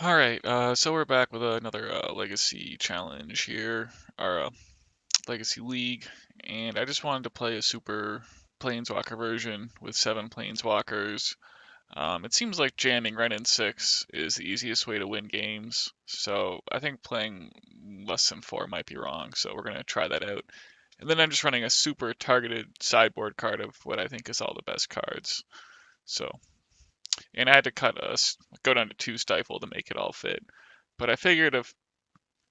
Alright, so we're back with another Legacy challenge here, our Legacy League, and I just wanted to play a super Planeswalker version with 7 Planeswalkers. It seems like jamming Wrenn and Six is the easiest way to win games, so I think playing less than 4 might be wrong, so we're going to try that out. And then I'm just running a super targeted sideboard card of what I think is all the best cards. So, and I had to go down to 2 Stifle to make it all fit. But I figured if,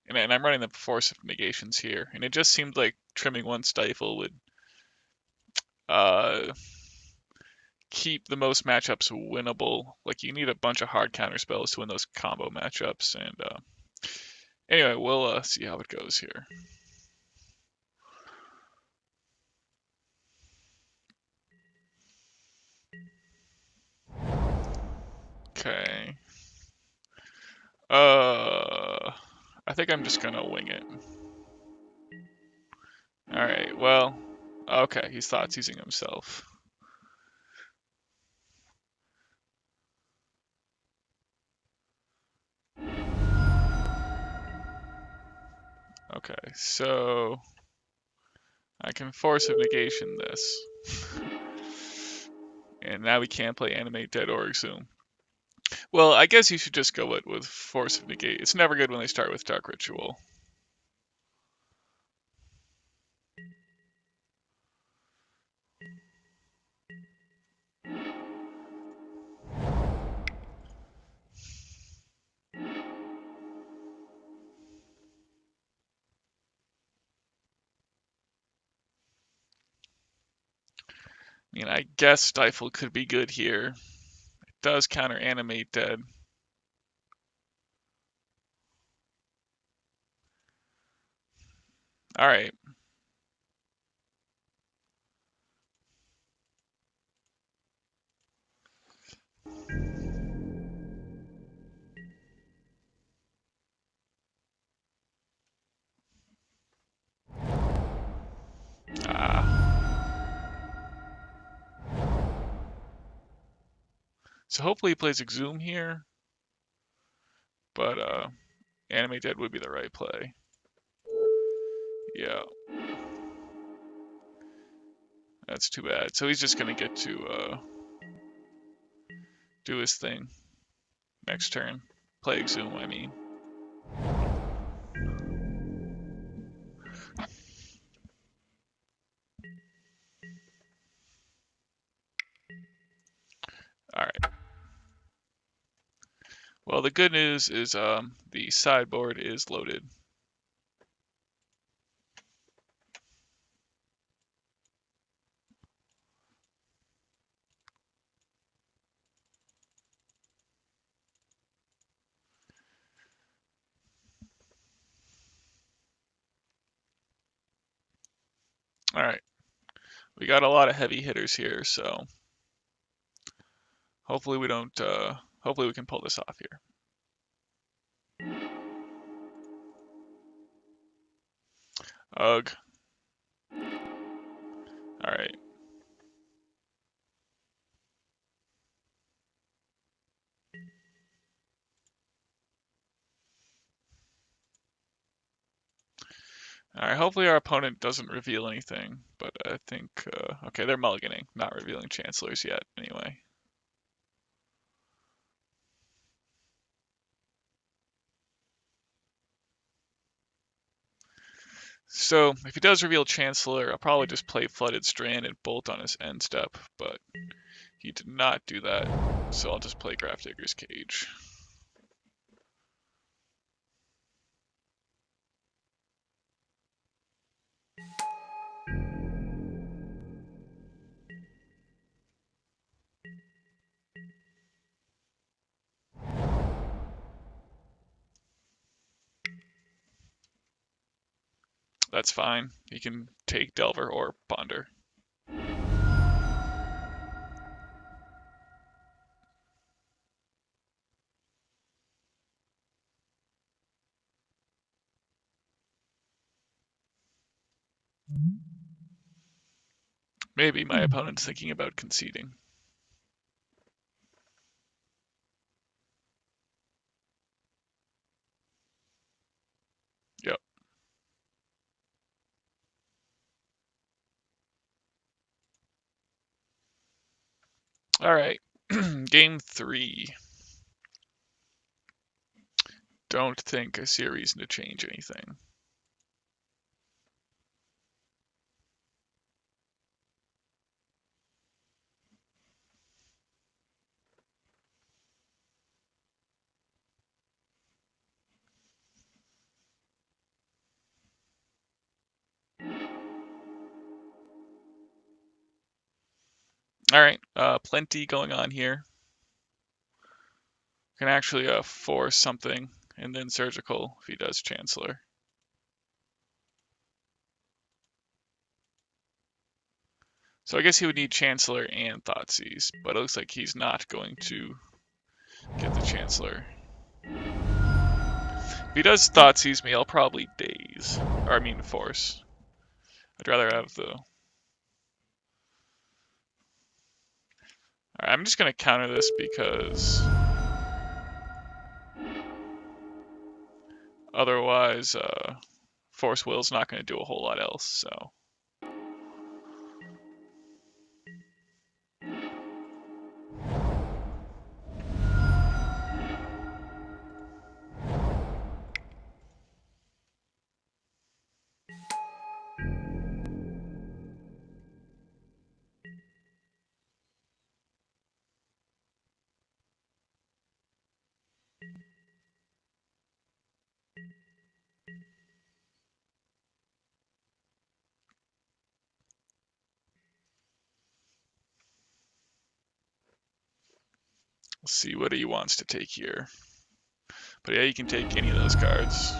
and I'm running the Force of Negations here, and it just seemed like trimming 1 Stifle would uh, keep the most matchups winnable. Like, you need a bunch of hard counter spells to win those combo matchups. And anyway, we'll see how it goes here. Okay. I think I'm just gonna wing it. Alright, well, okay, he's thought using himself. Okay, so I can Force of Negation this. And now we can't play Animate Dead or Exhume. Well, I guess you should just go with Force of Negate. It's never good when they start with Dark Ritual. I mean, I guess Stifle could be good here. It does counter Animate Dead. Alright. So hopefully he plays Exhume here. But Animate Dead would be the right play. Yeah. That's too bad. So he's just going to get to do his thing next turn. Play Exhume, I mean. Alright. Well, the good news is the sideboard is loaded. Alright. We got a lot of heavy hitters here, so hopefully we don't, hopefully we can pull this off here. Ugh. Alright. Alright, hopefully our opponent doesn't reveal anything, but I think, okay, they're mulliganing, not revealing Chancellors yet, anyway. So, if he does reveal Chancellor, I'll probably just play Flooded Strand and Bolt on his end step, but he did not do that, so I'll just play Grafdigger's Cage. That's fine. He can take Delver or Ponder. Maybe my opponent's thinking about conceding. Alright, game 3. Don't think I see a reason to change anything. Alright, plenty going on here. Can actually force something and then surgical if he does Chancellor. So I guess he would need Chancellor and Thoughtseize, but it looks like he's not going to get the Chancellor. If he does Thoughtseize me, I'll probably Daze. Or I mean Force. I'd rather have the... Alright, I'm just going to counter this because... Otherwise, Force Will's not going to do a whole lot else, so... Let's see what he wants to take here. But yeah, you can take any of those cards.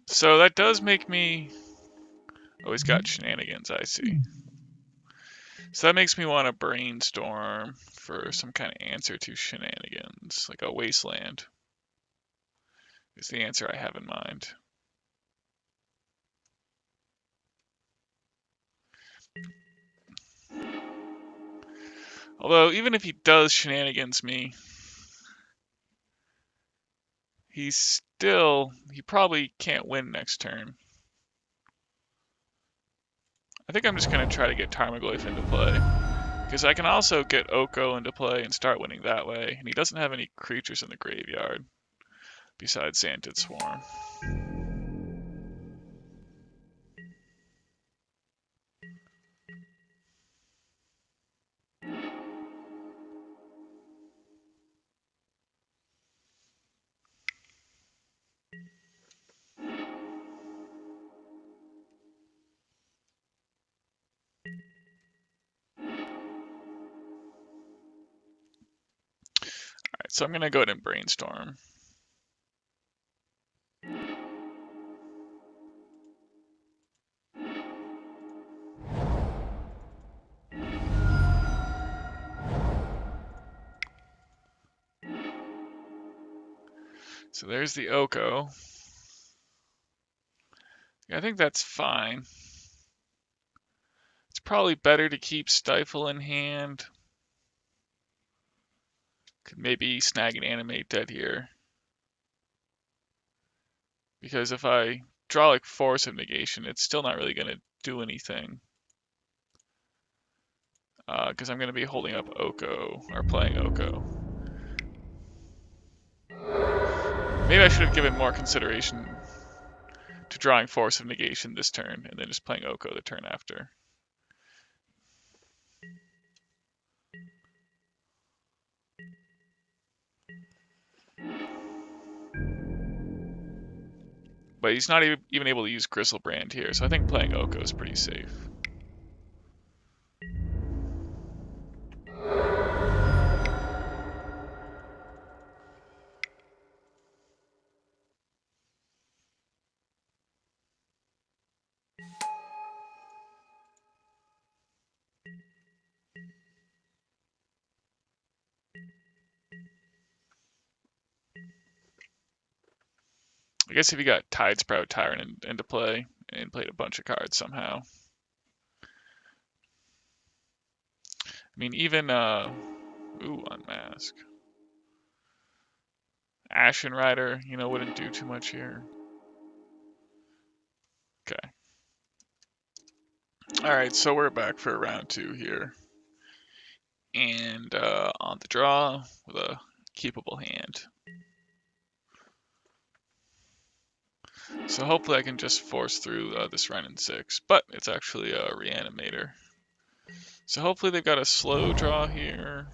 So that does make me... Oh, he's got shenanigans, I see. So that makes me want to brainstorm for some kind of answer to shenanigans, like a wasteland is the answer I have in mind. Although, even if he does shenanigans me, he probably can't win next turn. I think I'm just going to try to get Tarmogoyf into play. Because I can also get Oko into play and start winning that way. And he doesn't have any creatures in the graveyard besides Xantid Swarm. Alright, so I'm going to go ahead and Brainstorm. So there's the Oko. I think that's fine. It's probably better to keep Stifle in hand. Could maybe snag an Animate Dead here. Because if I draw like Force of Negation, it's still not really going to do anything. Because I'm going to be holding up Oko, or playing Oko. Maybe I should have given more consideration to drawing Force of Negation this turn, and then just playing Oko the turn after. But he's not even able to use Gristlebrand here, so I think playing Oko is pretty safe. I guess if you got Tidesprout Tyrant into play and played a bunch of cards somehow. I mean, even, Unmask. Ashen Rider, wouldn't do too much here. Okay. Alright, so we're back for round 2 here. And on the draw with a keepable hand. So hopefully I can just force through this Wrenn and Six, but it's actually a Reanimator. So hopefully they've got a slow draw here.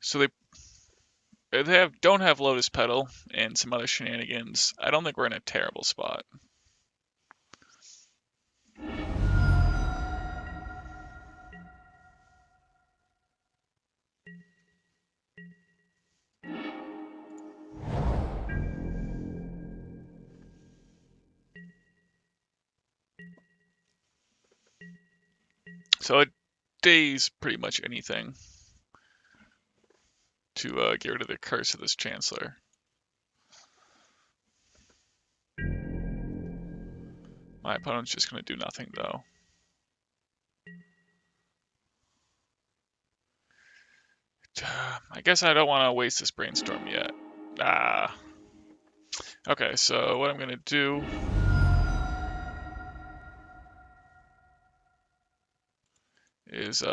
So they don't have Lotus Petal and some other shenanigans. I don't think we're in a terrible spot. So a Daze pretty much anything to get rid of the curse of this Chancellor. My opponent's just going to do nothing, though. I guess I don't want to waste this Brainstorm yet. Okay, so what I'm going to do is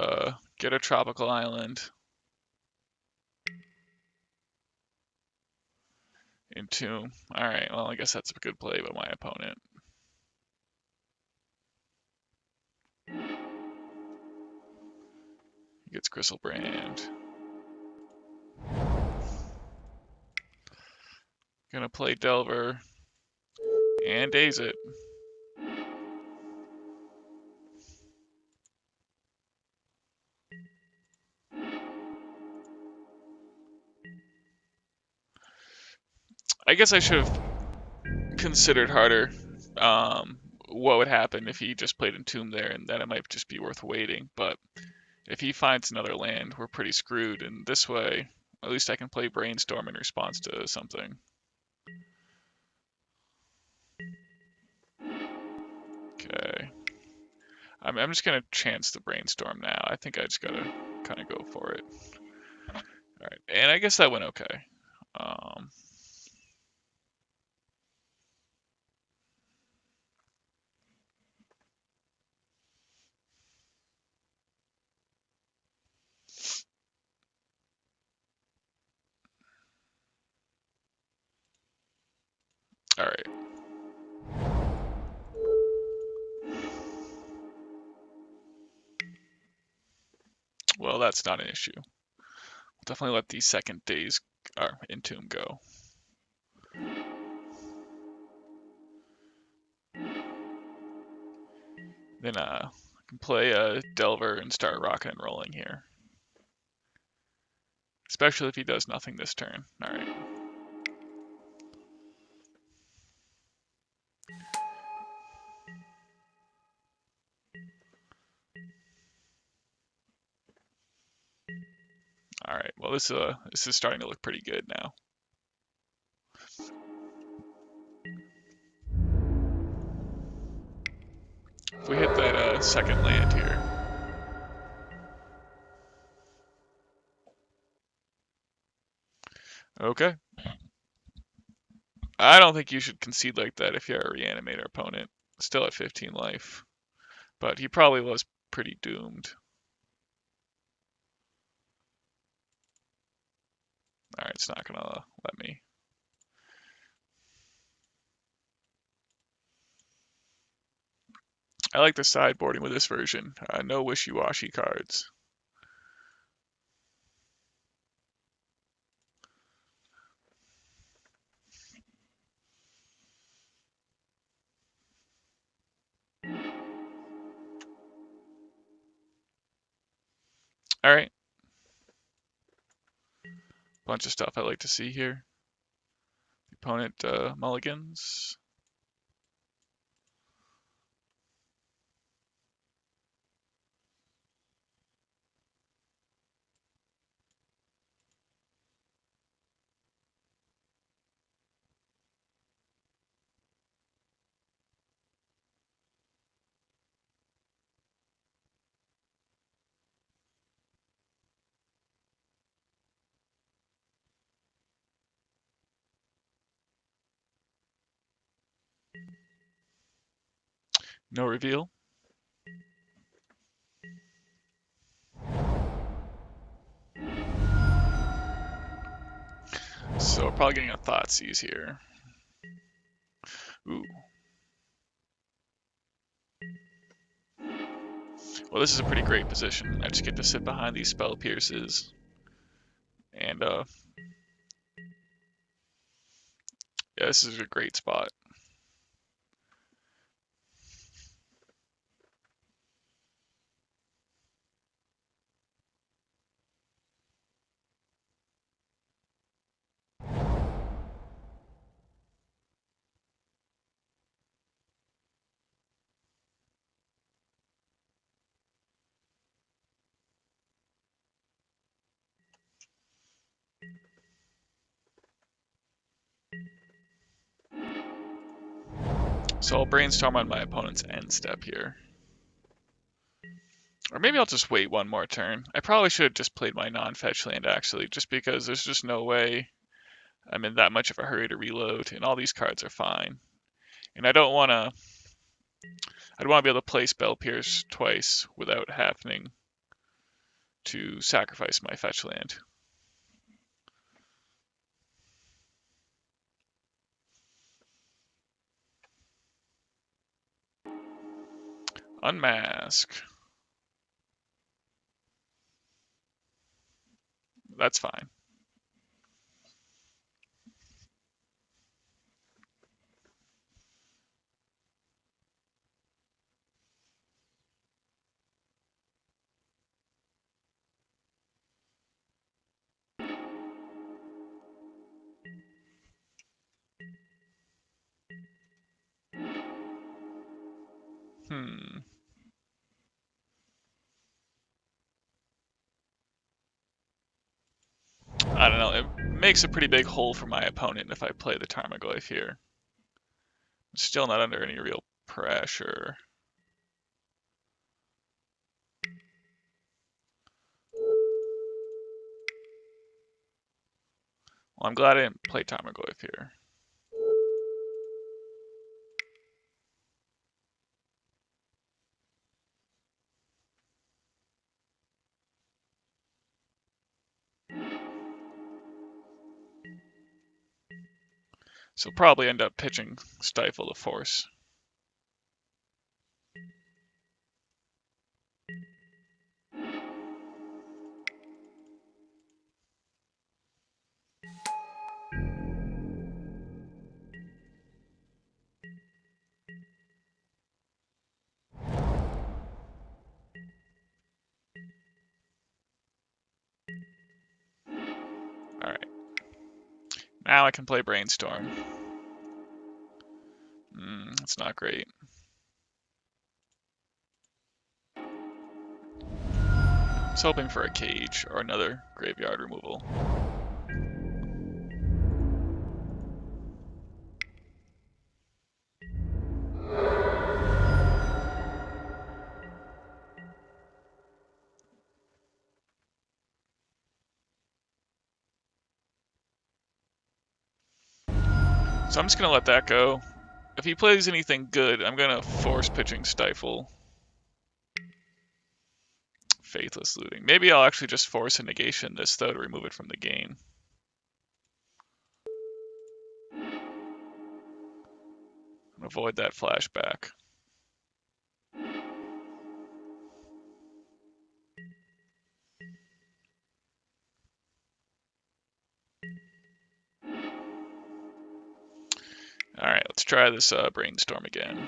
get a tropical island. Entomb. Alright, well, I guess that's a good play by my opponent. He gets Gristlebrand. Gonna play Delver and Daze it. I guess I should have considered harder what would happen if he just played Entomb there, and then it might just be worth waiting. But if he finds another land, we're pretty screwed. And this way, at least I can play Brainstorm in response to something. Okay. I'm just going to chance the Brainstorm now. I think I just got to kind of go for it. Alright, and I guess that went okay. Alright. Well, that's not an issue. We'll definitely let the second Daze Entomb go. Then I can play a Delver and start rocking and rolling here. Especially if he does nothing this turn. Alright. Alright, well this is starting to look pretty good now. If we hit that second land here. Okay. I don't think you should concede like that if you're a Reanimator opponent. Still at 15 life. But he probably was pretty doomed. Alright, it's not gonna let me. I like the sideboarding with this version. No wishy-washy cards. Alright. Bunch of stuff I like to see here. The opponent mulligans. No reveal. So we're probably getting a Thoughtseize here. Ooh. Well, this is a pretty great position. I just get to sit behind these Spell Pierces. And, yeah, this is a great spot. So I'll Brainstorm on my opponent's end step here. Or maybe I'll just wait one more turn. I probably should have just played my non-fetch land, actually, just because there's just no way I'm in that much of a hurry to reload, and all these cards are fine. And I don't want to... I'd want to be able to play Spell Pierce twice without having to sacrifice my fetch land. Unmask. That's fine. I don't know. It makes a pretty big hole for my opponent if I play the Tarmogoyf here. I'm still not under any real pressure. Well, I'm glad I didn't play Tarmogoyf here. So probably end up pitching Stifle to Force. Alright. Now I can play Brainstorm. That's not great. I was hoping for a cage or another graveyard removal. So I'm just going to let that go. If he plays anything good, I'm going to force pitching Stifle. Faithless Looting. Maybe I'll actually just force a negation this, though, to remove it from the game. Avoid that flashback. Alright, let's try this Brainstorm again.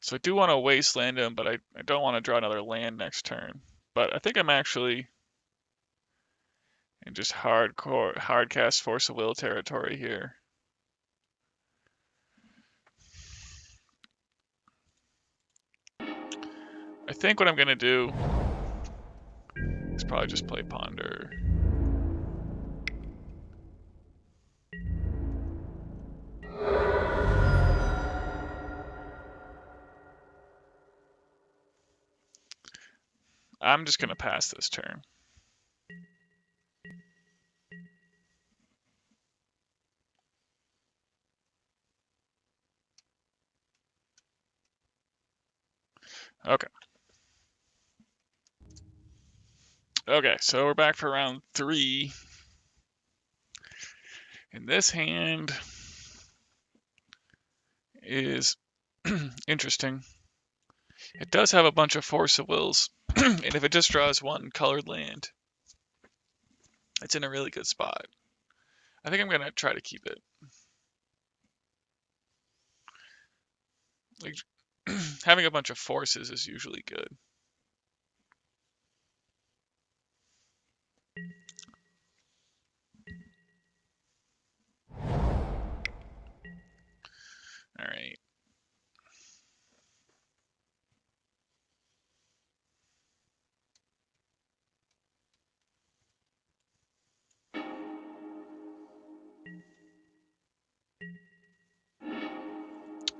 So I do want to wasteland him, but I don't want to draw another land next turn. But I think I'm actually in just hard cast Force of Will territory here. I think what I'm going to do is probably just play Ponder. I'm just going to pass this turn. Okay. Okay, so we're back for round 3. And this hand is interesting. It does have a bunch of Force of Wills, and if it just draws one colored land, it's in a really good spot. I think I'm going to try to keep it. Like, having a bunch of forces is usually good. Alright.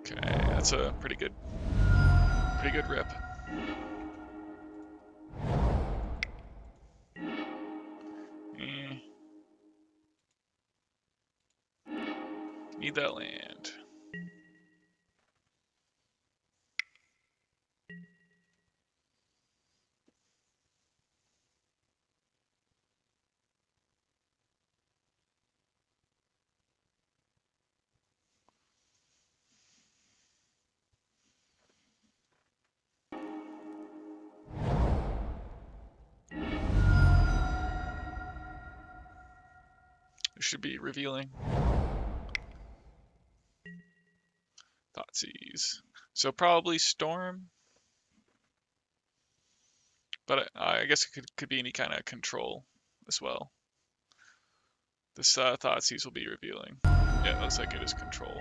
Okay, that's a pretty good rip. Need that land. It should be revealing. Thoughtseize. So probably Storm. But I guess it could be any kind of control as well. This Thoughtseize will be revealing. Yeah, it looks like it is control.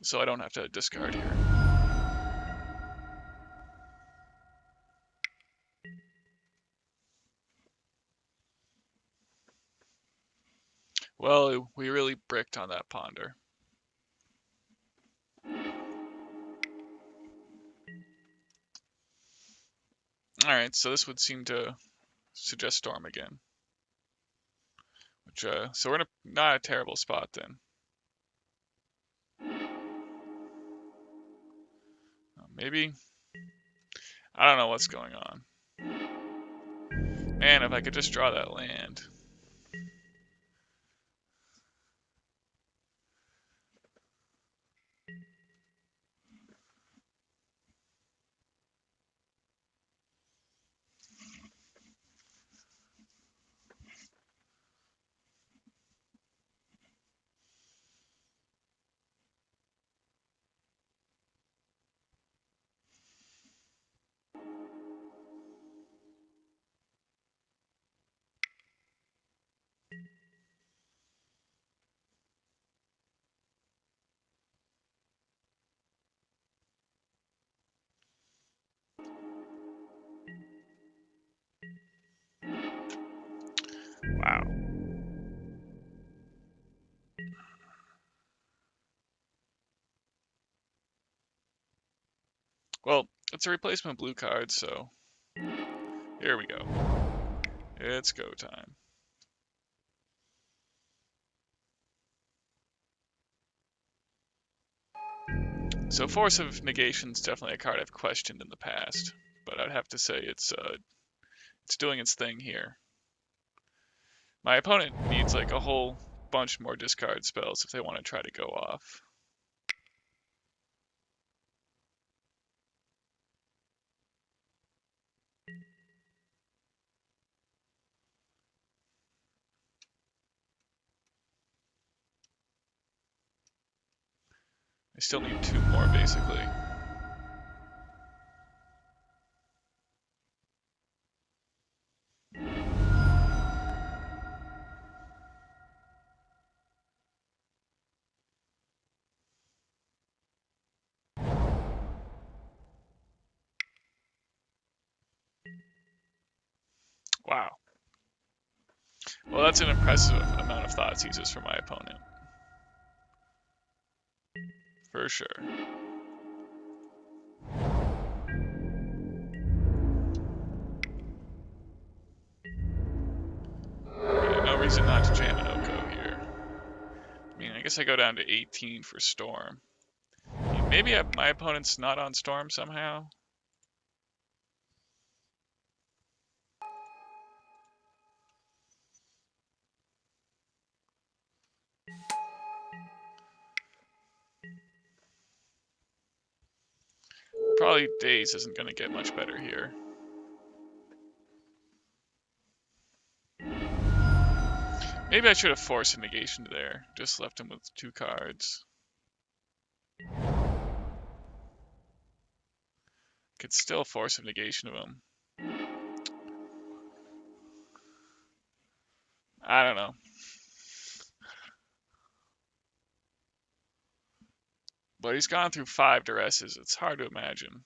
So I don't have to discard here. Well, we really bricked on that ponder. Alright, so this would seem to suggest Storm again. Which, so we're in not a terrible spot then. Maybe? I don't know what's going on. Man, if I could just draw that land. Wow. Well, it's a replacement blue card, so here we go. It's go time. So Force of Negation is definitely a card I've questioned in the past, but I'd have to say it's doing its thing here. My opponent needs like a whole bunch more discard spells if they want to try to go off. I still need 2 more basically. Wow. Well, that's an impressive amount of Thoughtseizes for my opponent. For sure. Yeah, no reason not to jam an Oko here. I mean, I guess I go down to 18 for Storm. Maybe my opponent's not on Storm somehow. Probably Daze isn't going to get much better here. Maybe I should have Force of Negation there. Just left him with 2 cards. Could still Force of Negation of him. I don't know. But he's gone through 5 duresses. It's hard to imagine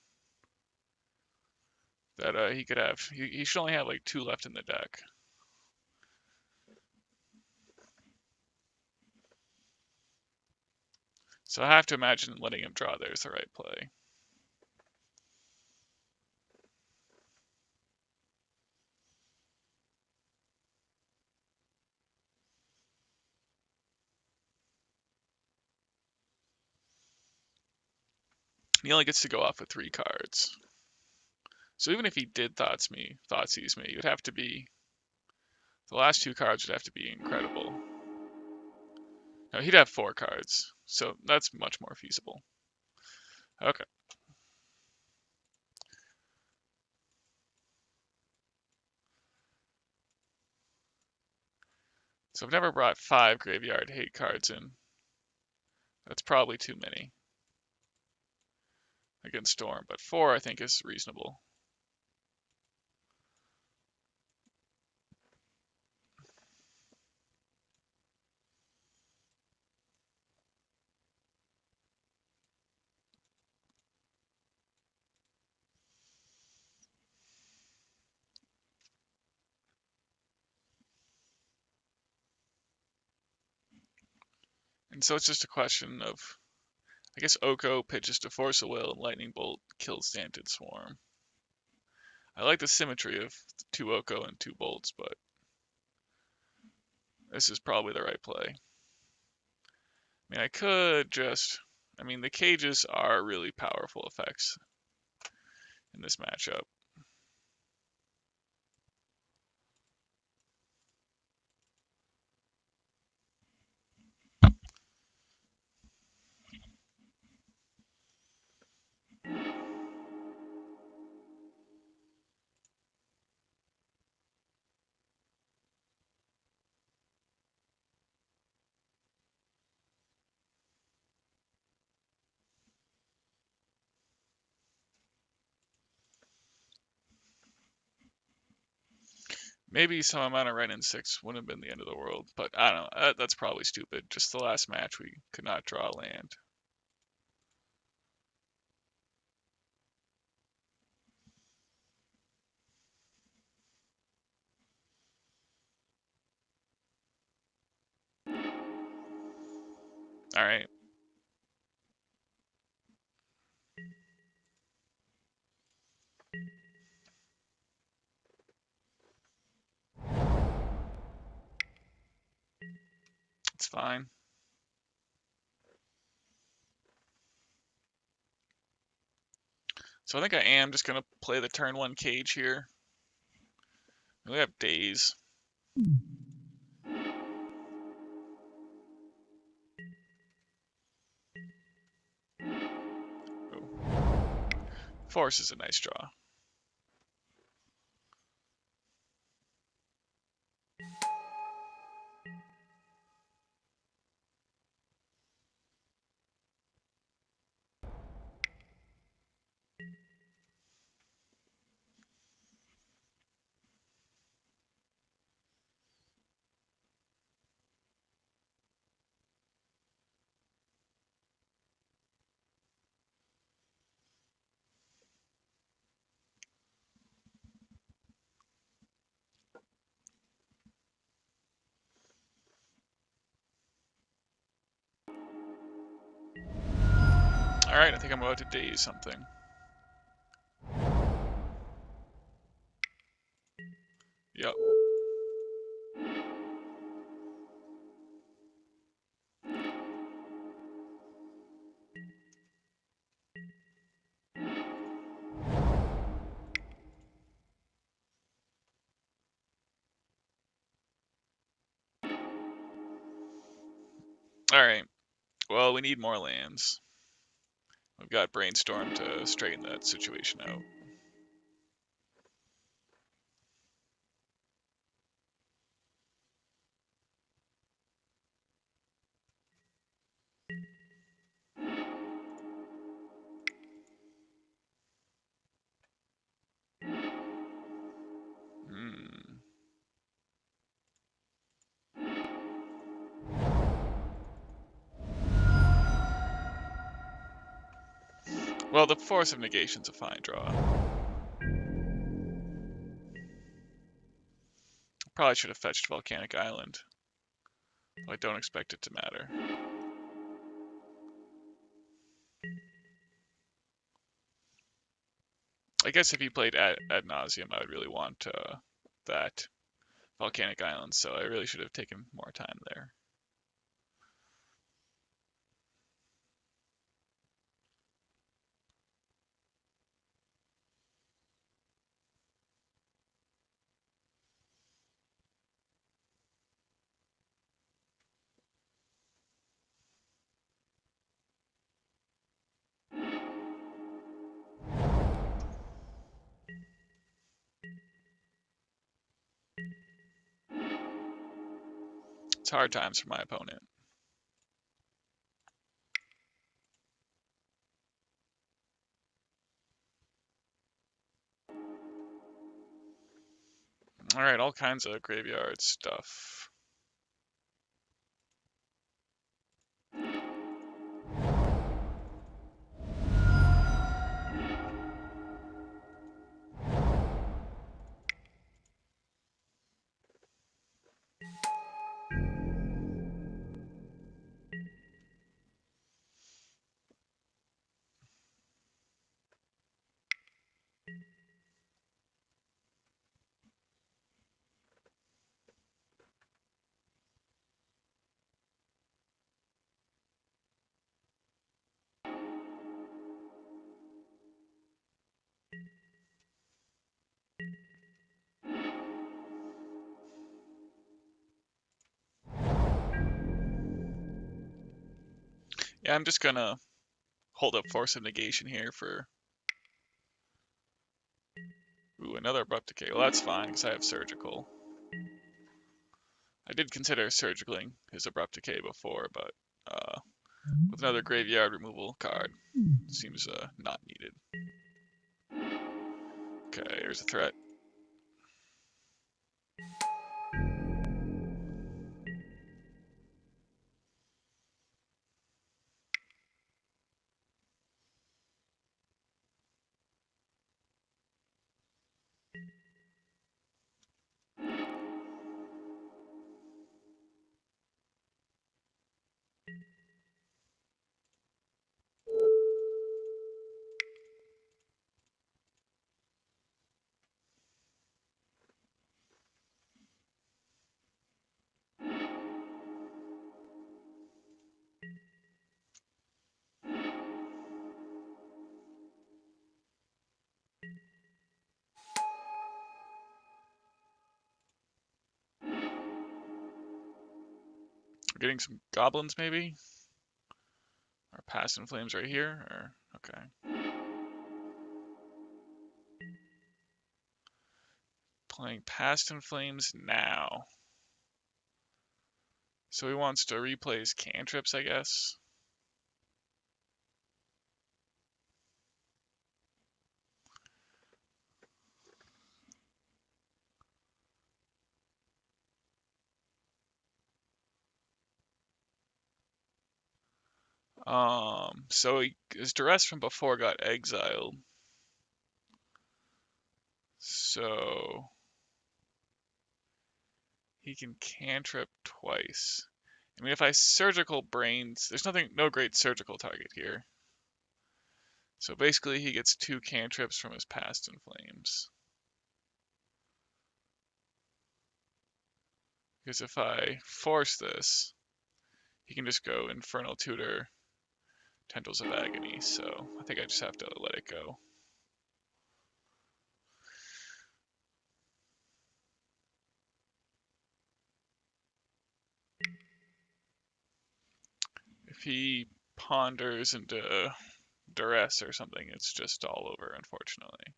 that he could have. He should only have like 2 left in the deck. So I have to imagine letting him draw there is the right play. He only gets to go off with 3 cards. So even if he did Thoughtseize me, it would have to be, the last 2 cards would have to be incredible. No, he'd have 4 cards, so that's much more feasible. Okay. So I've never brought 5 graveyard hate cards in. That's probably too many against Storm, but 4 I think is reasonable. And so it's just a question of, I guess Oko pitches to Force of Will and Lightning Bolt kills Stanted Swarm. I like the symmetry of 2 Oko and 2 bolts, but this is probably the right play. I mean, I could just, I mean, the cages are really powerful effects in this matchup. Maybe some amount of Wrenn and Six wouldn't have been the end of the world, but I don't know. That's probably stupid. Just the last match, we could not draw land. All right. It's fine. So I think I am just going to play the turn 1 cage here. We have Daze. Ooh. Force is a nice draw. Alright, I think I'm about to daze something. Yep. Alright, well, we need more lands. We've got Brainstorm to straighten that situation out. Well, the Force of Negation's a fine draw. Probably should have fetched Volcanic Island. I don't expect it to matter. I guess if he played ad nauseum, I would really want that Volcanic Island, so I really should have taken more time there. It's hard times for my opponent. Alright, all kinds of graveyard stuff. Yeah, I'm just gonna hold up Force of Negation here for... Ooh, another Abrupt Decay. Well, that's fine, because I have Surgical. I did consider Surgicaling his Abrupt Decay before, but with another graveyard removal card, seems not needed. Okay, here's a threat. We're getting some goblins, maybe? Or Past in Flames right here? Or okay. Playing Past in Flames now. So he wants to replace cantrips, I guess. So his duress from before got exiled. So he can cantrip twice. I mean, if I surgical brains, there's no great surgical target here. So basically he gets 2 cantrips from his Past in Flames. Because if I force this, he can just go Infernal Tutor, Tendrils of Agony, so I think I just have to let it go. If he ponders into Duress or something, it's just all over, unfortunately.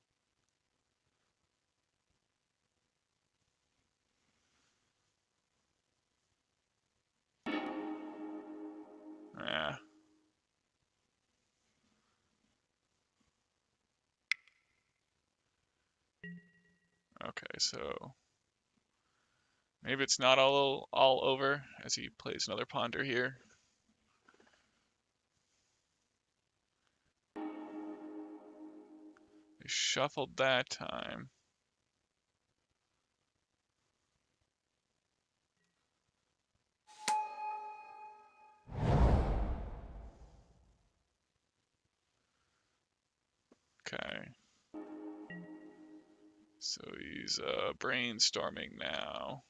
Yeah. Okay, so maybe it's not all over as he plays another ponder here. He shuffled that time. Okay. So he's brainstorming now.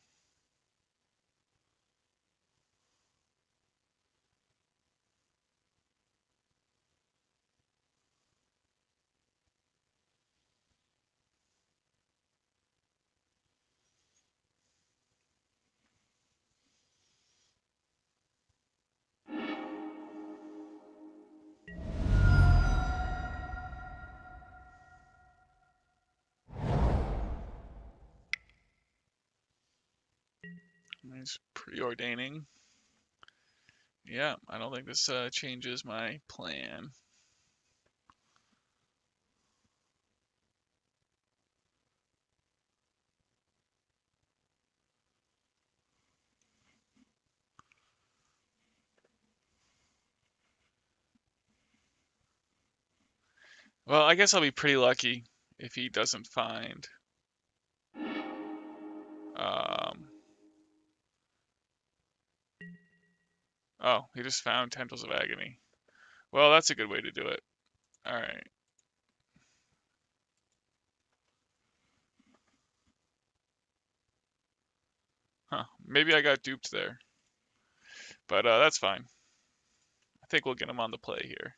He's preordaining. Yeah, I don't think this changes my plan. Well, I guess I'll be pretty lucky if he doesn't find. Oh, he just found Tendrils of Agony. Well, that's a good way to do it. Alright. Huh. Maybe I got duped there. But that's fine. I think we'll get him on the play here.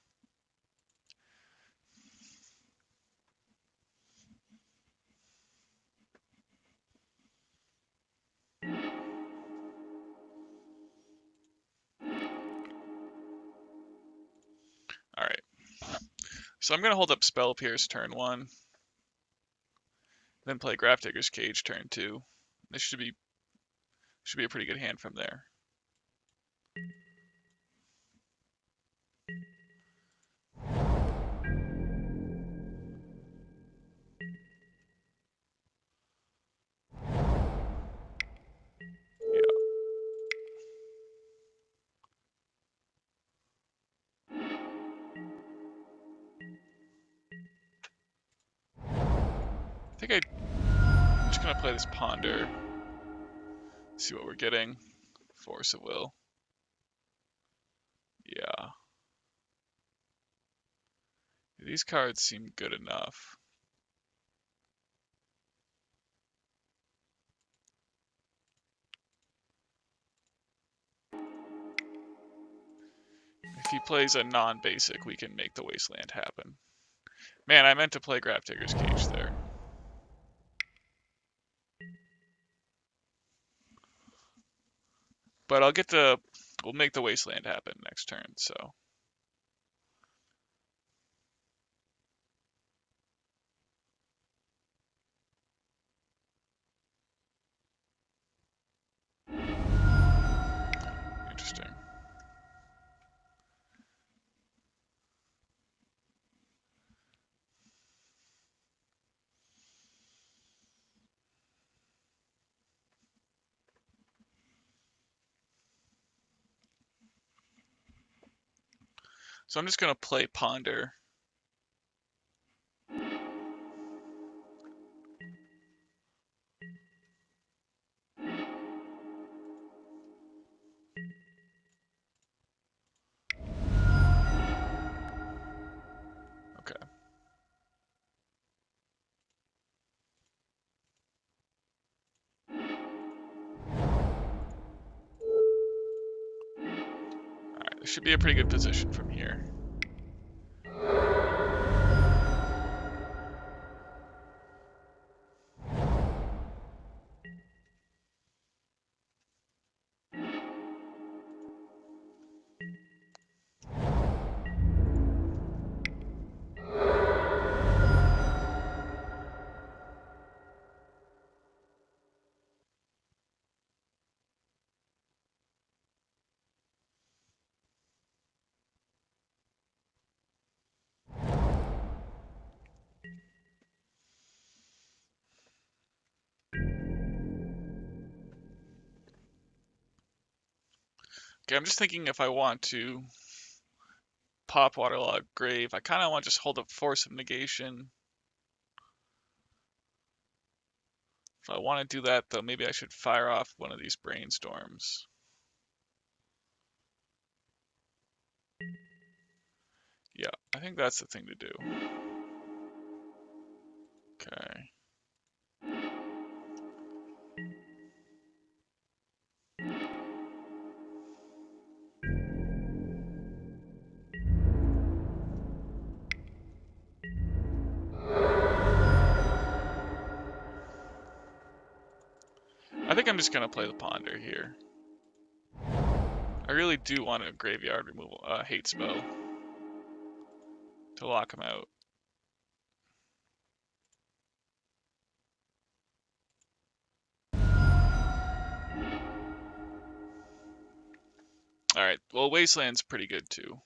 Alright. So I'm going to hold up Spell Pierce turn 1. Then play Grafdigger's Cage turn 2. This should be a pretty good hand from there. I'm just going to play this Ponder. See what we're getting. Force of Will. Yeah. These cards seem good enough. If he plays a non-basic, we can make the Wasteland happen. Man, I meant to play Grafdigger's Cage there. But we'll make the Wasteland happen next turn, so. Interesting. So I'm just going to play Ponder. This should be a pretty good position from here. Okay, I'm just thinking if I want to pop Waterlogged Grave, I kind of want to just hold up Force of Negation. If I want to do that, though, maybe I should fire off one of these Brainstorms. Yeah, I think that's the thing to do. Okay. I think I'm just going to play the Ponder here. I really do want a graveyard removal, hate spell to lock him out. Alright, well, Wasteland's pretty good too.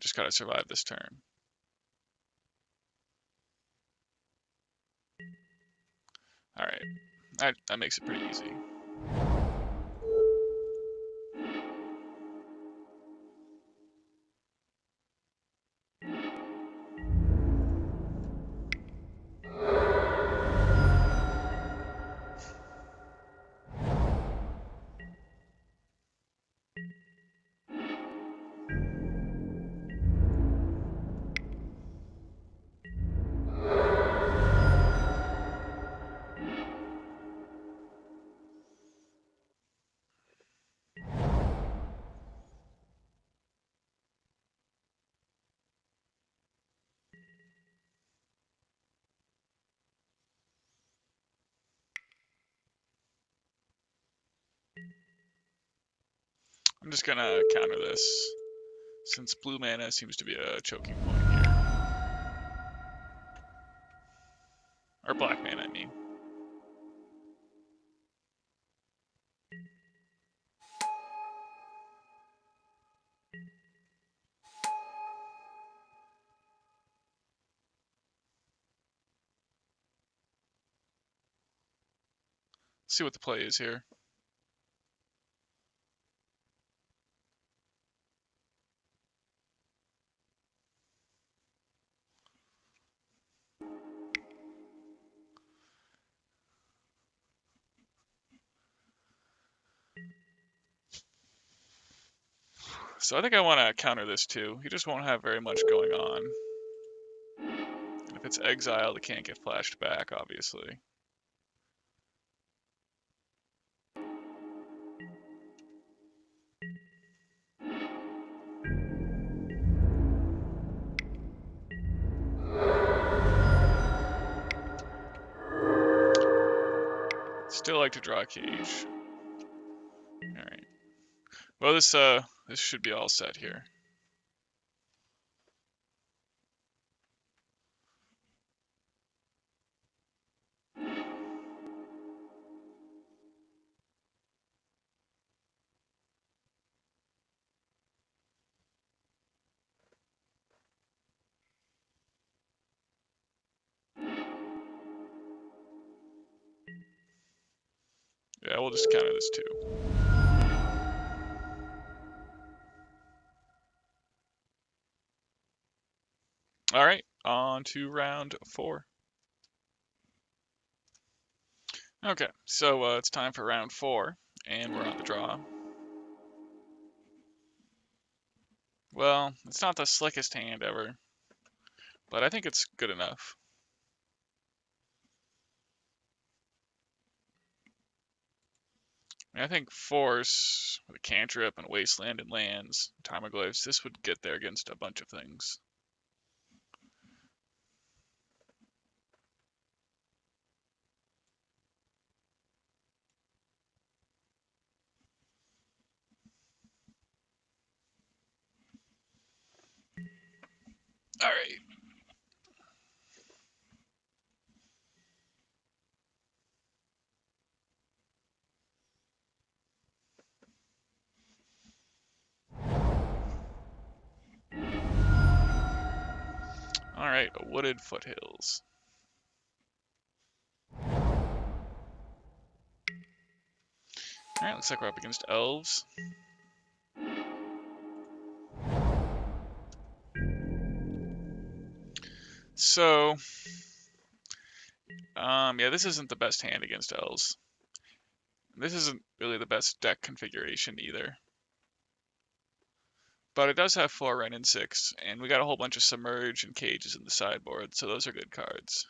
Just gotta survive this turn. Alright, that makes it pretty easy. I'm just gonna counter this, since blue mana seems to be a choking point here. Or black mana, I mean. Let's see what the play is here. So I think I want to counter this too. He just won't have very much going on. And if it's exiled, it can't get flashed back, obviously. Still like to draw a cage. Alright. Well, this should be all set here. Yeah, we'll just counter this too. Alright, on to round 4. Okay, so it's time for round 4, and we're on the draw. Well, it's not the slickest hand ever, but I think it's good enough. I think Force, with a cantrip and Wasteland and lands, Tarmogoyfs, this would get there against a bunch of things. Alright. Alright, a Wooded Foothills. Alright, looks like we're up against Elves. So, yeah, this isn't the best hand against Elves. This isn't really the best deck configuration either. But it does have 4 Wrenn and 6, and we got a whole bunch of Submerge and Cages in the sideboard, so those are good cards.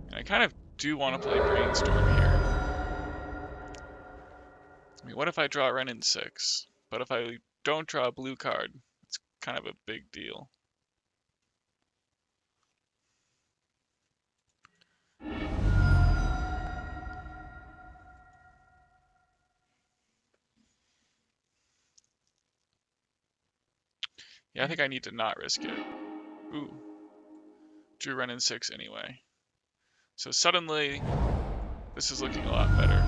And I kind of do want to play Brainstorm here. I mean, what if I draw Wrenn and 6? But if I don't draw a blue card, it's kind of a big deal. Yeah, I think I need to not risk it. Ooh. Drew Wrenn and 6 anyway. So suddenly, this is looking a lot better.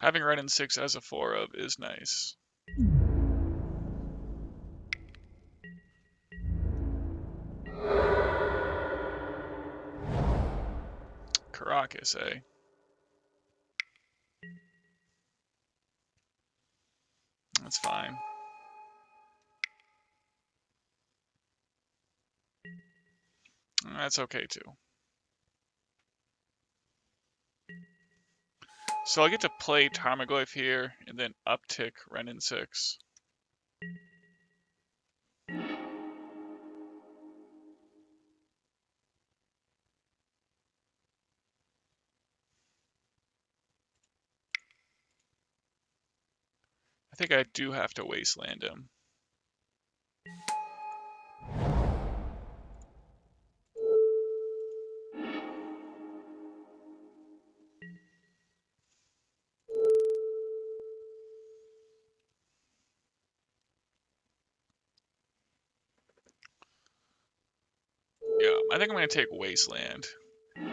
Having Wrenn and 6 as a 4 of is nice. Caracas, eh? That's fine. That's okay too. So I'll get to play Tarmogoyf here, and then uptick Wrenn and 6. I think I do have to Wasteland him. Yeah, I think I'm going to take Wasteland.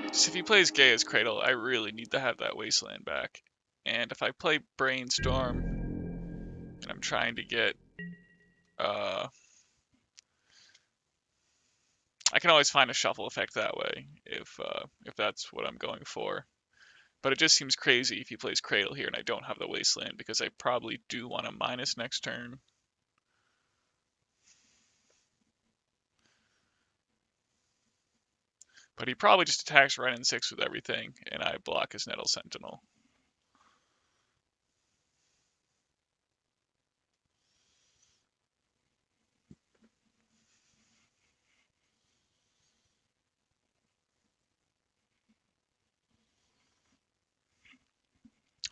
Just if he plays Gaia's Cradle, I really need to have that Wasteland back. And if I play Brainstorm, and I'm trying to get... I can always find a shuffle effect that way, if that's what I'm going for. But it just seems crazy if he plays Cradle here and I don't have the Wasteland, because I probably do want to minus next turn. But he probably just attacks Wrenn and 6 with everything, and I block his Nettle Sentinel.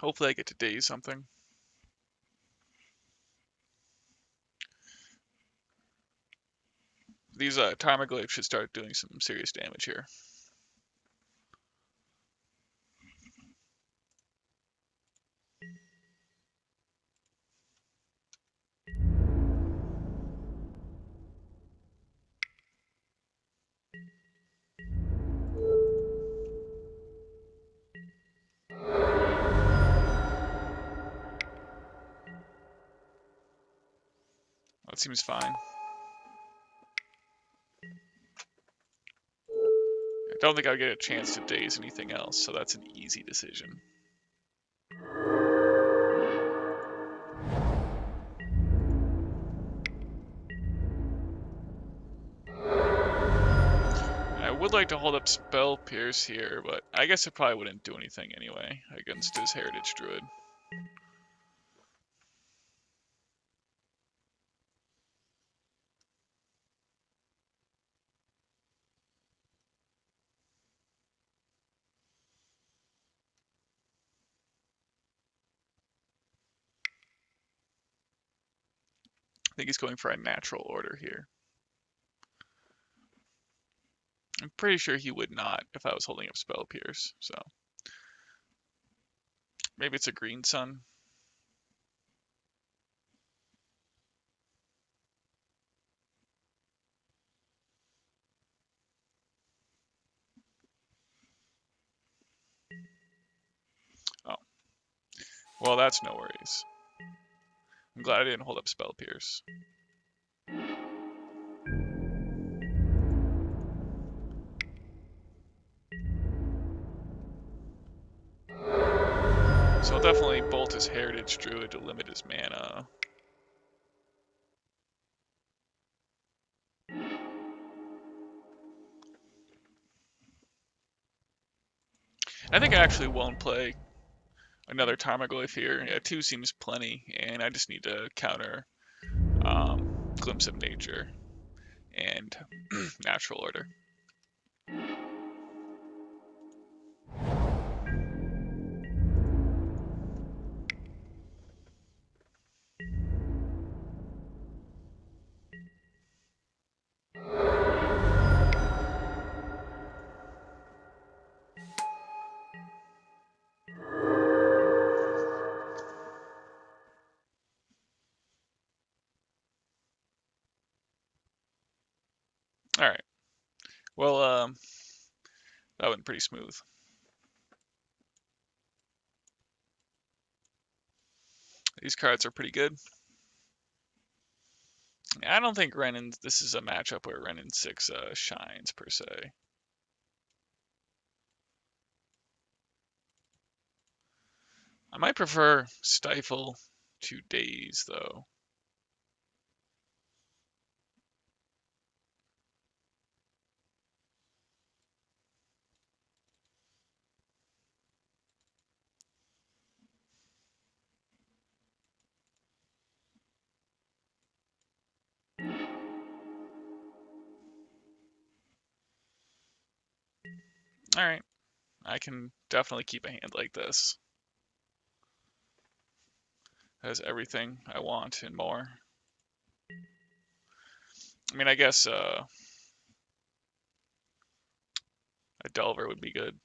Hopefully I get to Daze something. These Tarmogoyf should start doing some serious damage here. That seems fine. I don't think I'll get a chance to Daze anything else, so that's an easy decision. I would like to hold up Spell Pierce here, but I guess it probably wouldn't do anything anyway against his Heritage Druid. I think he's going for a natural order here. I'm pretty sure he would not if I was holding up Spell Pierce, so. Maybe it's a green sun. Oh. Well, that's no worries. I'm glad I didn't hold up Spell Pierce. So I'll definitely bolt his Heritage Druid to limit his mana. I think I actually won't play another Tarmogoyf here. Yeah, 2 seems plenty, and I just need to counter Glimpse of Nature and Natural Order. Alright. Well, that went pretty smooth. These cards are pretty good. I don't think this is a matchup where Wrenn and Six shines, per se. I might prefer Stifle to Daze, though. Alright, I can definitely keep a hand like this. Has everything I want and more. I mean, I guess a Delver would be good.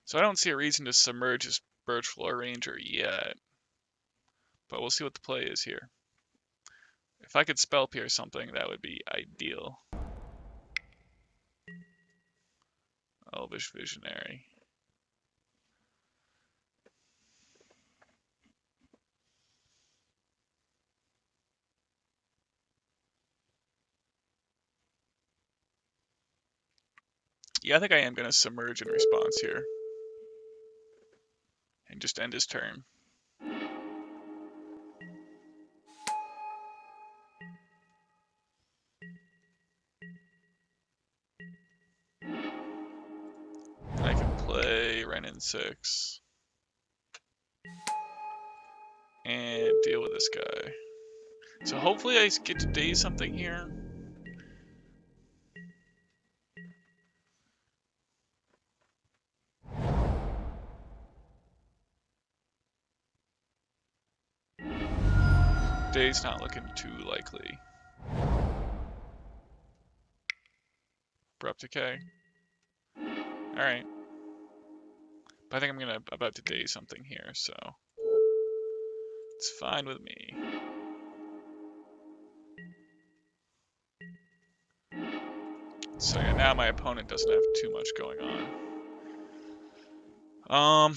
So I don't see a reason to submerge his Birch Floor Ranger yet. But we'll see what the play is here. If I could Spell Pierce something, that would be ideal. Elvish Visionary. Yeah, I think I am going to Submerge in response here. And just end his turn. I can play Wrenn and Six. And deal with this guy. So hopefully I get to Daze something here. Daze not looking too likely. Abrupt Decay. Alright. But I think I'm about to Daze something here, so it's fine with me. So yeah, now my opponent doesn't have too much going on.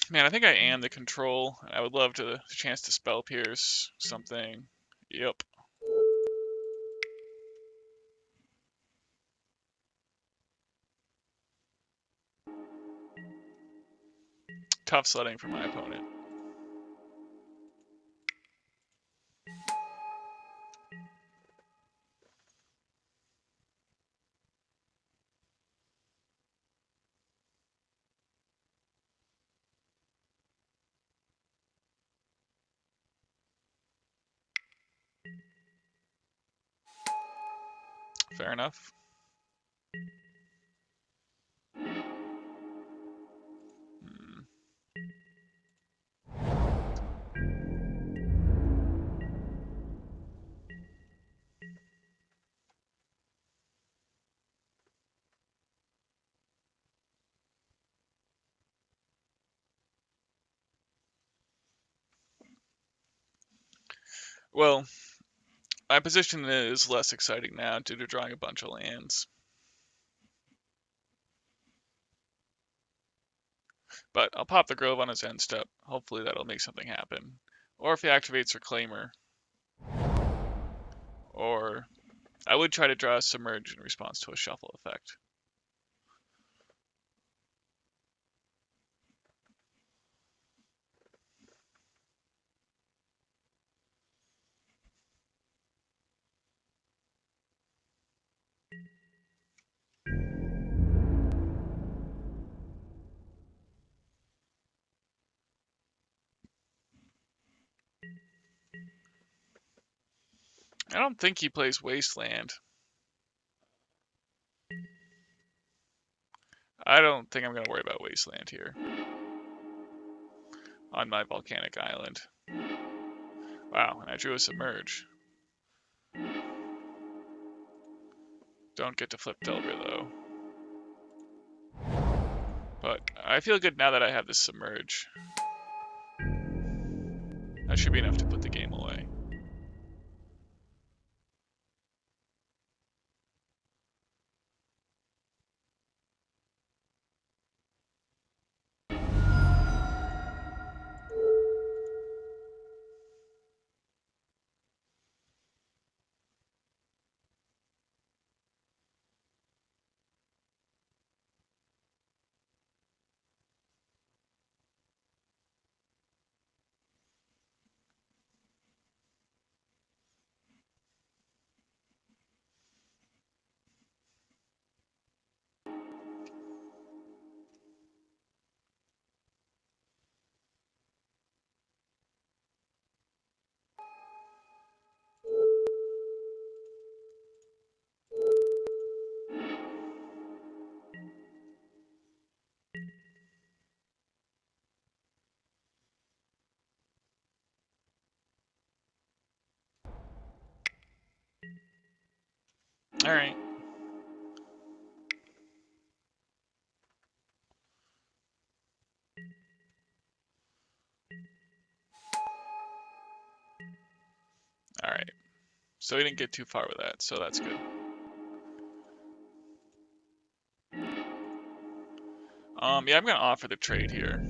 Man, I think I am the control. I would love the chance to Spell Pierce something. Yep. Tough sledding for my opponent. Fair enough. Well, my position is less exciting now due to drawing a bunch of lands. But I'll pop the Grove on his end step. Hopefully that'll make something happen. Or if he activates Reclaimer. Or I would try to draw a Submerge in response to a Shuffle effect. I don't think he plays Wasteland. I don't think I'm going to worry about Wasteland here. On my volcanic island. Wow, and I drew a Submerge. Don't get to flip Delver though. But I feel good now that I have this Submerge. That should be enough to put the game away. Alright. Alright. So we didn't get too far with that, so that's good. Yeah, I'm gonna offer the trade here.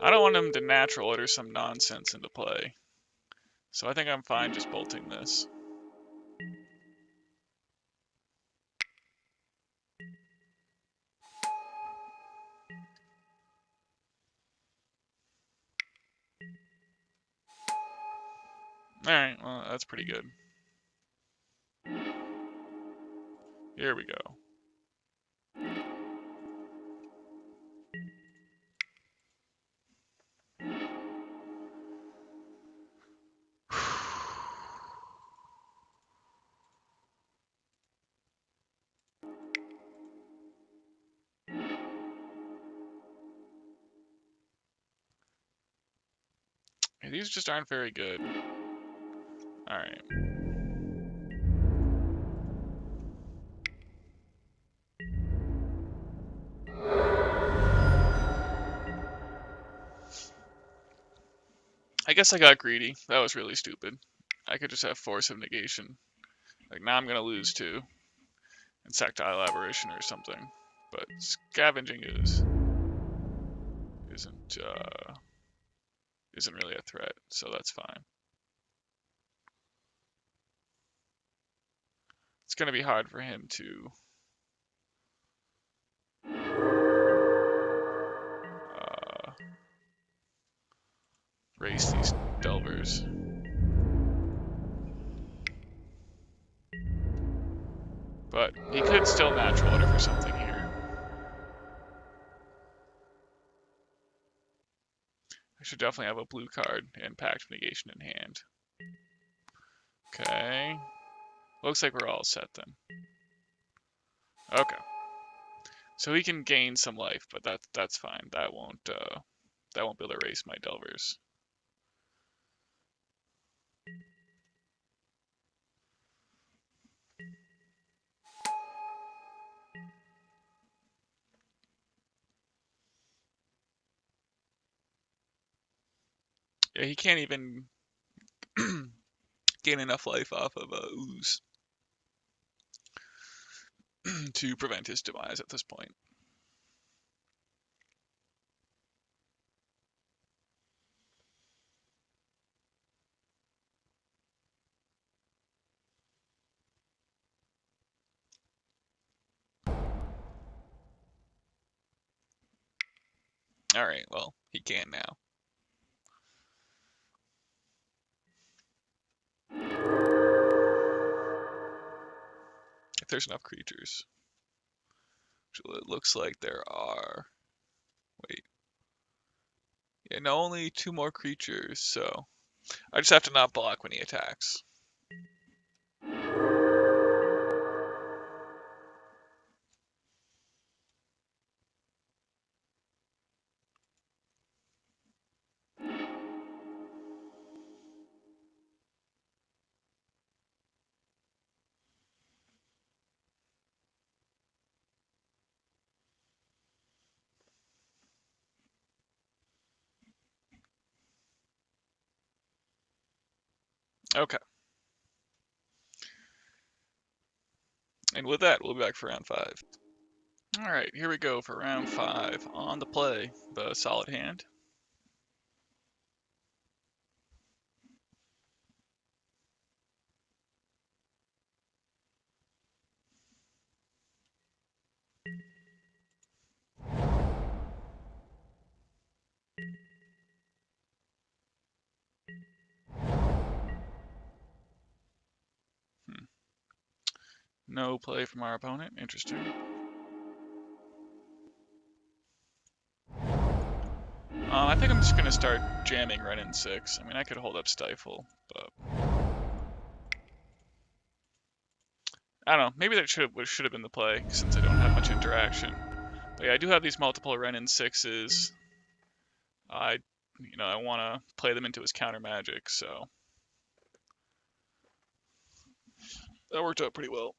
I don't want him to natural order some nonsense into play. So I think I'm fine just bolting this. Alright, well, that's pretty good. Here we go. These just aren't very good. Alright. I guess I got greedy. That was really stupid. I could just have Force of Negation. Like, now I'm gonna lose too. Insectile Aberration or something. But Scavenging isn't really a threat, so that's fine. It's gonna be hard for him to race these Delvers. But he could still natural order for something here. I should definitely have a blue card and Pact of Negation in hand. Okay. Looks like we're all set then. Okay. So he can gain some life, but that's fine. That won't be able to erase my Delvers. Yeah, he can't even gain enough life off of Ooze to prevent his demise at this point. Alright, well, he can now. If there's enough creatures. Which it looks like there are. Wait. Yeah, no, only 2 more creatures, so I just have to not block when he attacks. Okay. And with that, we'll be back for round 5. Alright, here we go for round 5. On the play, the solid hand. No play from our opponent. Interesting. I think I'm just going to start jamming Wrenn and Six. I mean, I could hold up Stifle, but I don't know. Maybe that should have been the play since I don't have much interaction. But yeah, I do have these multiple Wrenn and Sixes. I want to play them into his counter magic, so that worked out pretty well.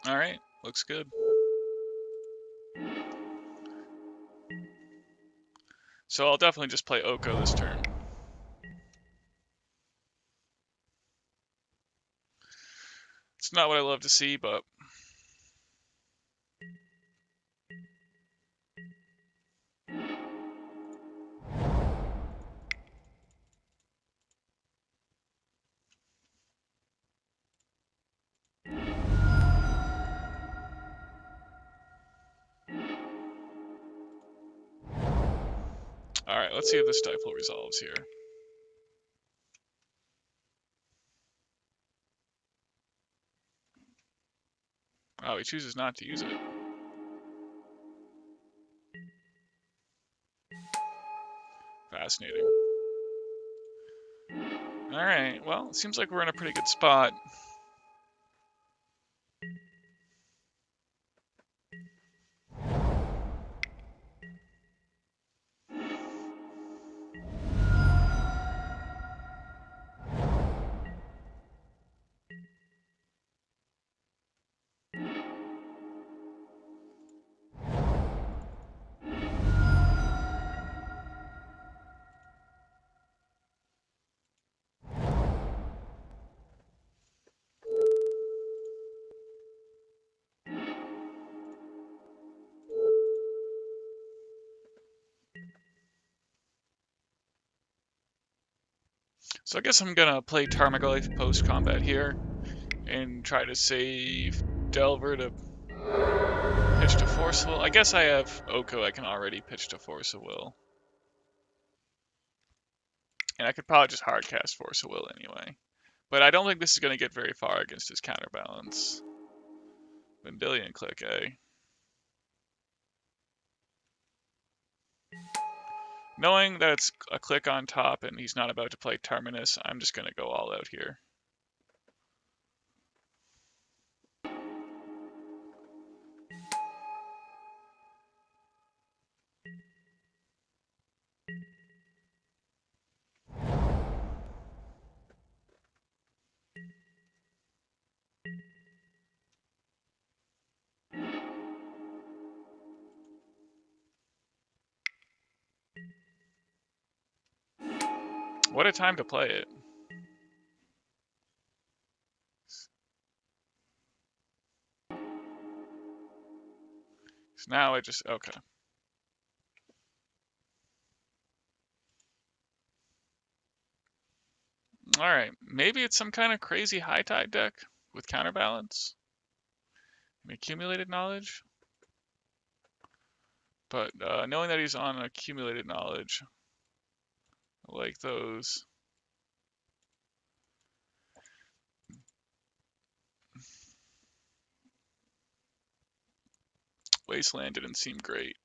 Alright, looks good. So I'll definitely just play Oko this turn. It's not what I love to see, but alright, let's see if the Stifle resolves here. Oh, he chooses not to use it. Fascinating. Alright, well, it seems like we're in a pretty good spot. So I guess I'm gonna play Tarmogoyf post-combat here and try to save Delver to pitch to Force of Will. I guess I have Oko I can already pitch to Force of Will. And I could probably just hardcast Force of Will anyway. But I don't think this is going to get very far against his counterbalance. Vendilion click, eh? Knowing that it's a click on top and he's not about to play Terminus, I'm just going to go all out here. What a time to play it. So now I just, okay. Alright, maybe it's some kind of crazy high tide deck with counterbalance and accumulated knowledge. But knowing that he's on accumulated knowledge, I like those. Wasteland didn't seem great.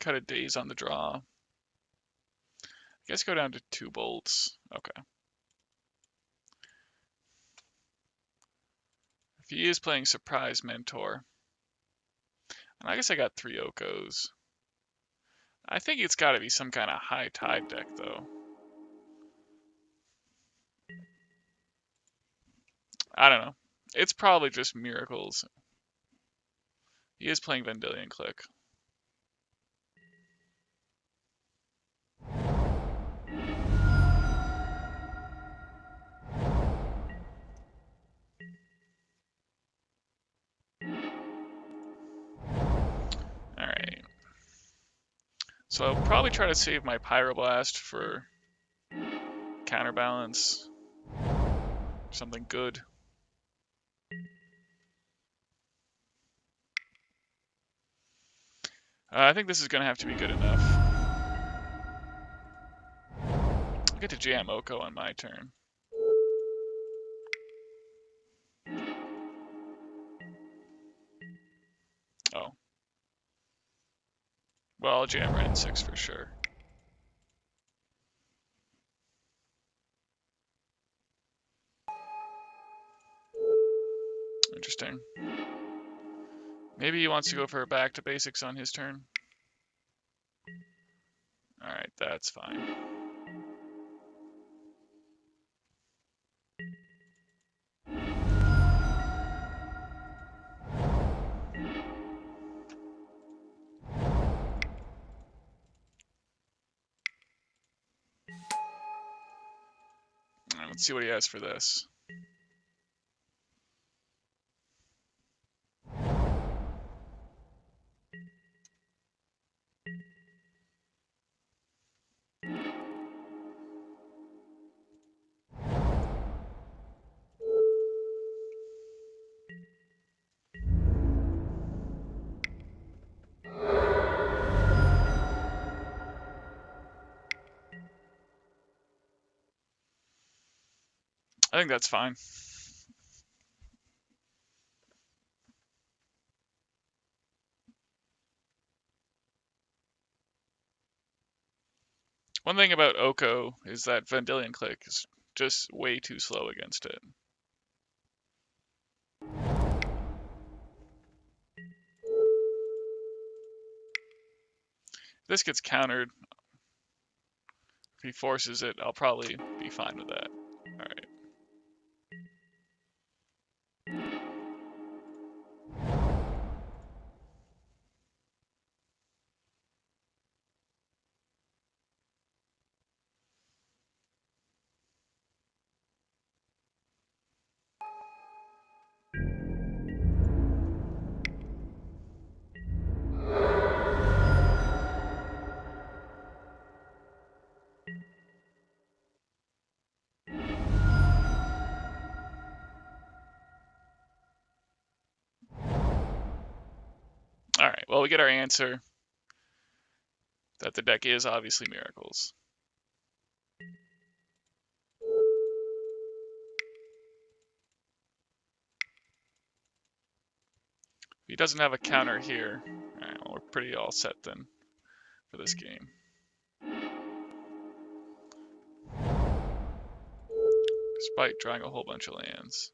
Cut a Daze on the draw. I guess go down to 2 bolts. Okay. If he is playing Surprise Mentor, and I guess I got 3 Okos. I think it's got to be some kind of high tide deck, though. I don't know. It's probably just Miracles. He is playing Vendilion Click. Alright. So I'll probably try to save my Pyroblast for counterbalance. Something good. I think this is going to have to be good enough. I'll get to jam Oko on my turn. Oh. Well, I'll jam Wrenn and Six for sure. Interesting. Maybe he wants to go for a back to basics on his turn. Alright, that's fine. Let's see what he has for this. I think that's fine. One thing about Oko is that Vendilion Click is just way too slow against it. If this gets countered, if he forces it, I'll probably be fine with that. Alright. Alright, well, we get our answer that the deck is obviously Miracles. If he doesn't have a counter here, alright, well, we're pretty all set then for this game. Despite drawing a whole bunch of lands.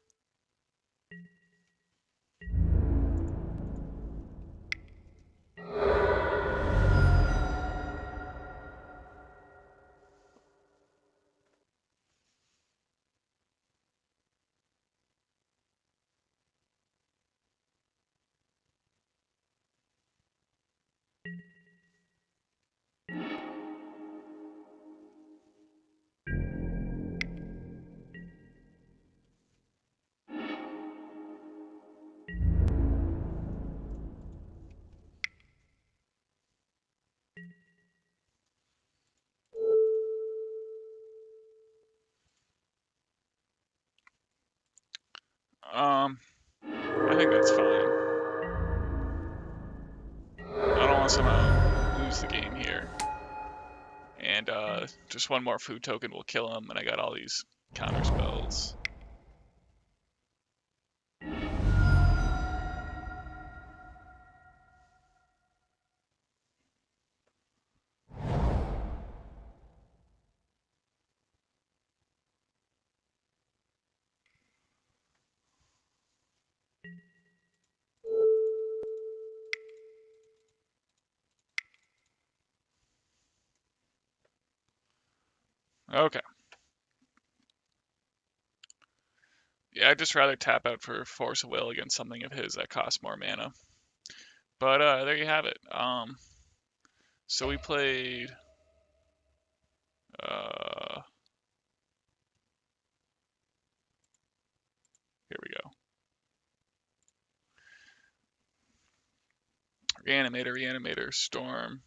I think that's fine. I don't want to somehow lose the game here. And just one more food token will kill him, and I got all these counter spells. Okay. Yeah, I'd just rather tap out for Force of Will against something of his that costs more mana. But there you have it. So we played here we go. Reanimator, Storm,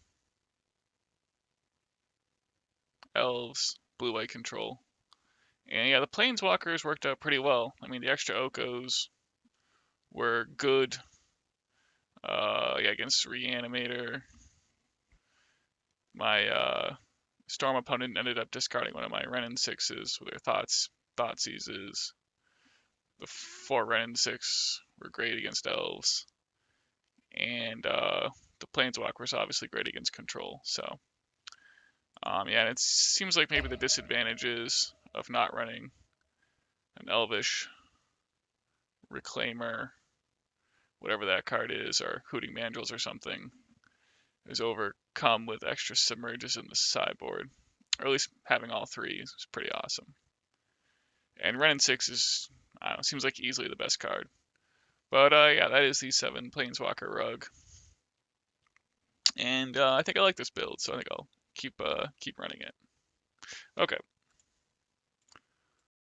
Elves, blue-white control. And yeah, the Planeswalkers worked out pretty well. I mean, the extra Okos were good yeah, against Reanimator. My Storm opponent ended up discarding one of my Wrenn and Sixes with their Thoughtseizes. The 4 Wrenn and Six were great against Elves. And the Planeswalker is obviously great against control. So yeah, and it seems like maybe the disadvantages of not running an Elvish Reclaimer, whatever that card is, or Hooting Mandrills or something, is overcome with extra Submerges in the sideboard. Or at least having all three is pretty awesome. And Wrenn and Six is, I don't know, seems like easily the best card. But yeah, that is the 7 Planeswalker rug. And I think I like this build, so I think I'll keep running it. Okay.